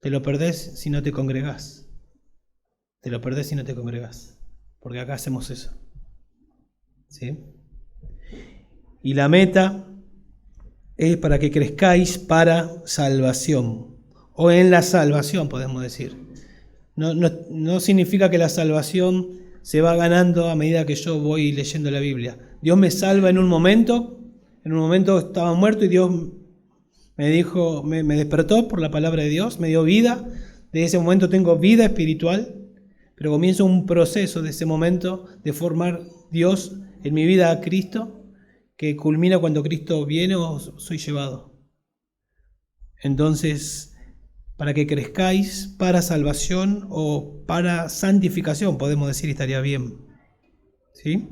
te lo perdés si no te congregás. Te lo perdés si no te congregás, porque acá hacemos eso. ¿Sí? Y la meta es para que crezcáis para salvación, o en la salvación podemos decir. No significa que la salvación se va ganando a medida que yo voy leyendo la Biblia. Dios me salva en un momento estaba muerto y Dios me dijo, me despertó por la palabra de Dios, me dio vida. De ese momento tengo vida espiritual, pero comienza un proceso de ese momento de formar Dios en mi vida a Cristo, que culmina cuando Cristo viene o soy llevado. Entonces, para que crezcáis para salvación o para santificación, podemos decir, estaría bien. ¿Sí?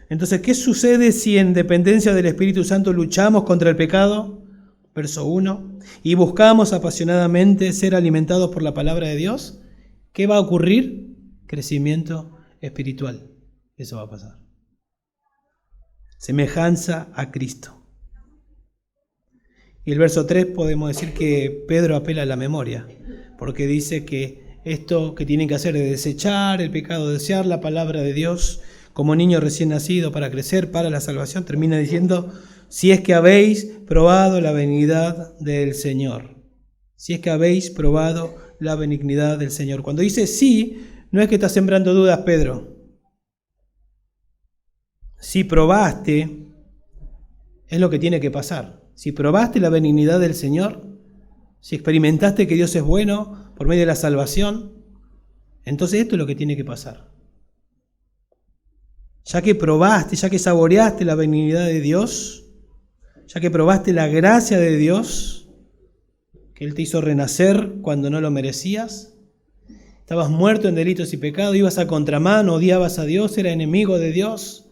Entonces, ¿qué sucede si en dependencia del Espíritu Santo luchamos contra el pecado? Verso 1. Y buscamos apasionadamente ser alimentados por la palabra de Dios. ¿Qué va a ocurrir? Crecimiento espiritual. Eso va a pasar. Semejanza a Cristo. Y el verso 3 podemos decir que Pedro apela a la memoria, porque dice que esto que tienen que hacer es desechar el pecado, desear la palabra de Dios como niño recién nacido para crecer para la salvación. Termina diciendo, si es que habéis probado la benignidad del Señor. Si es que habéis probado la benignidad del Señor. Cuando dice sí, no es que está sembrando dudas Pedro. Si probaste, es lo que tiene que pasar. Si probaste la benignidad del Señor, si experimentaste que Dios es bueno por medio de la salvación, entonces esto es lo que tiene que pasar. Ya que probaste, ya que saboreaste la benignidad de Dios, ya que probaste la gracia de Dios, que Él te hizo renacer cuando no lo merecías, estabas muerto en delitos y pecados, ibas a contramano, odiabas a Dios, eras enemigo de Dios,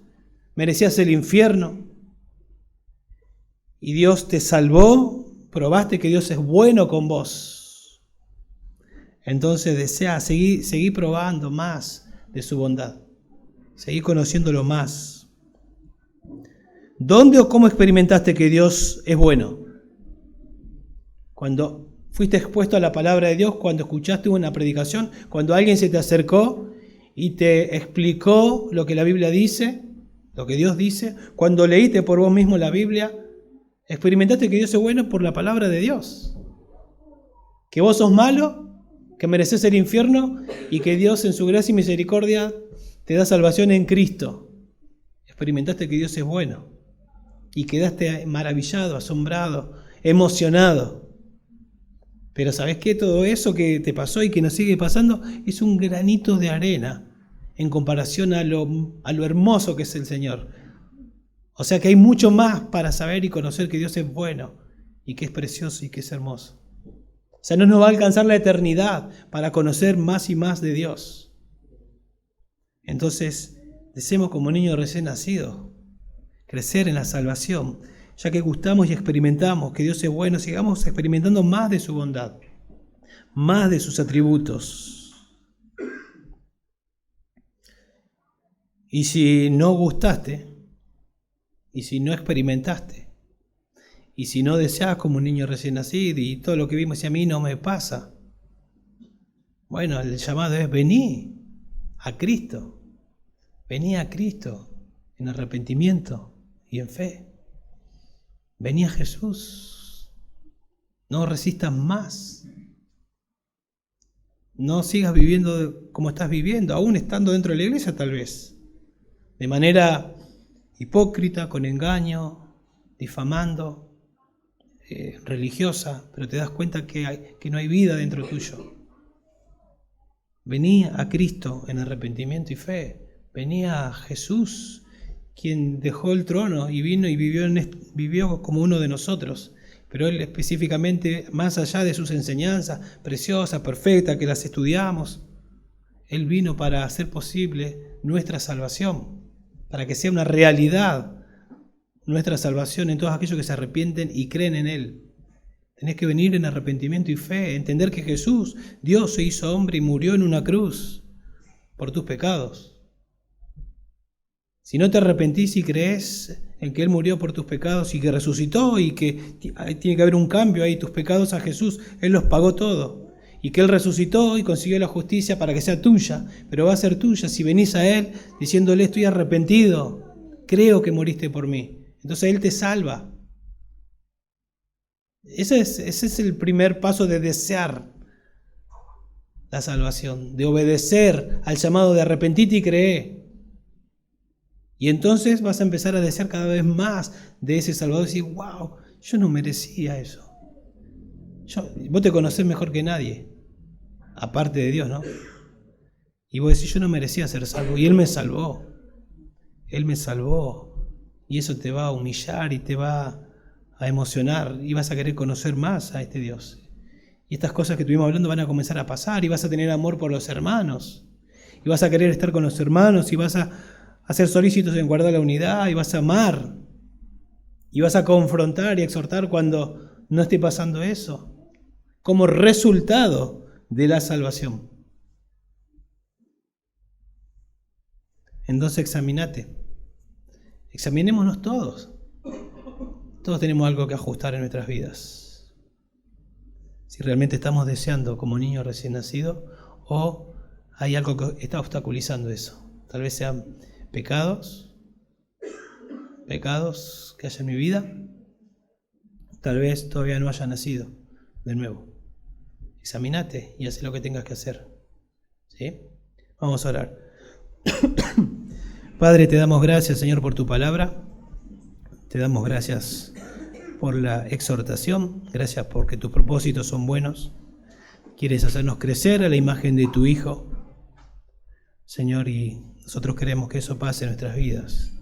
merecías el infierno. Y Dios te salvó, probaste que Dios es bueno con vos. Entonces desea seguir probando más de su bondad. Seguir conociéndolo más. ¿Dónde o cómo experimentaste que Dios es bueno? Cuando fuiste expuesto a la palabra de Dios, cuando escuchaste una predicación, cuando alguien se te acercó y te explicó lo que la Biblia dice, lo que Dios dice, cuando leíste por vos mismo la Biblia, experimentaste que Dios es bueno por la palabra de Dios. Que vos sos malo, que mereces el infierno y que Dios en su gracia y misericordia te da salvación en Cristo. Experimentaste que Dios es bueno y quedaste maravillado, asombrado, emocionado. Pero ¿sabés qué? Todo eso que te pasó y que nos sigue pasando es un granito de arena en comparación a lo hermoso que es el Señor. O sea que hay mucho más para saber y conocer que Dios es bueno y que es precioso y que es hermoso. O sea, no nos va a alcanzar la eternidad para conocer más y más de Dios. Entonces, deseemos como niños recién nacidos crecer en la salvación, ya que gustamos y experimentamos que Dios es bueno, sigamos experimentando más de su bondad, más de sus atributos. Y si no gustaste, y si no experimentaste, y si no deseas como un niño recién nacido, y todo lo que vimos y a mí no me pasa, bueno, el llamado es vení a Cristo. Vení a Cristo en arrepentimiento y en fe. Vení a Jesús. No resistas más. No sigas viviendo como estás viviendo, aún estando dentro de la iglesia tal vez. De manera hipócrita, con engaño, difamando, religiosa, pero te das cuenta que no hay vida dentro tuyo. Vení a Cristo en arrepentimiento y fe. Vení a Jesús, quien dejó el trono y vino y vivió como uno de nosotros. Pero Él específicamente, más allá de sus enseñanzas preciosas, perfectas, que las estudiamos, Él vino para hacer posible nuestra salvación, para que sea una realidad nuestra salvación en todos aquellos que se arrepienten y creen en Él. Tenés que venir en arrepentimiento y fe, entender que Jesús, Dios, se hizo hombre y murió en una cruz por tus pecados. Si no te arrepentís y crees en que Él murió por tus pecados y que resucitó y que tiene que haber un cambio ahí, tus pecados a Jesús, Él los pagó todo. Y que Él resucitó y consiguió la justicia para que sea tuya, pero va a ser tuya si venís a Él diciéndole estoy arrepentido, creo que moriste por mí. Entonces Él te salva. Ese es el primer paso de desear la salvación, de obedecer al llamado de arrepentirte y creer. Y entonces vas a empezar a desear cada vez más de ese Salvador y decir, wow, yo no merecía eso. Vos te conocés mejor que nadie, aparte de Dios, ¿no? Y vos decís, yo no merecía ser salvo, y Él me salvó. Él me salvó. Y eso te va a humillar y te va a emocionar, y vas a querer conocer más a este Dios. Y estas cosas que estuvimos hablando van a comenzar a pasar, y vas a tener amor por los hermanos, y vas a querer estar con los hermanos, y vas a ser solícitos en guardar la unidad, y vas a amar, y vas a confrontar y exhortar cuando no esté pasando eso, como resultado de la salvación. Entonces examinémonos todos. Todos tenemos algo que ajustar en nuestras vidas. Si realmente estamos deseando como niño recién nacido, o hay algo que está obstaculizando eso. Tal vez sean pecados que haya en mi vida. Tal vez todavía no haya nacido de nuevo. Examínate y haz lo que tengas que hacer. ¿Sí? Vamos a orar. Padre, te damos gracias, Señor, por tu palabra. Te damos gracias por la exhortación. Gracias porque tus propósitos son buenos. Quieres hacernos crecer a la imagen de tu Hijo, Señor, y nosotros queremos que eso pase en nuestras vidas.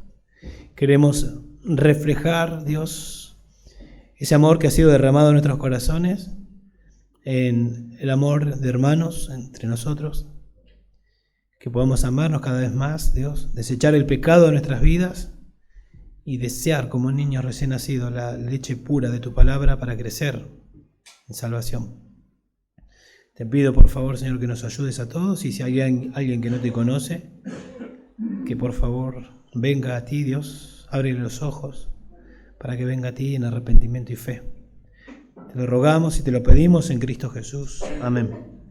Queremos reflejar, Dios, ese amor que ha sido derramado en nuestros corazones, en el amor de hermanos entre nosotros, que podamos amarnos cada vez más, Dios, desechar el pecado de nuestras vidas y desear como niños recién nacidos la leche pura de tu palabra para crecer en salvación. Te pido por favor, Señor, que nos ayudes a todos, y si hay alguien que no te conoce, que por favor venga a ti, Dios, ábrele los ojos para que venga a ti en arrepentimiento y fe. Te lo rogamos y te lo pedimos en Cristo Jesús. Amén.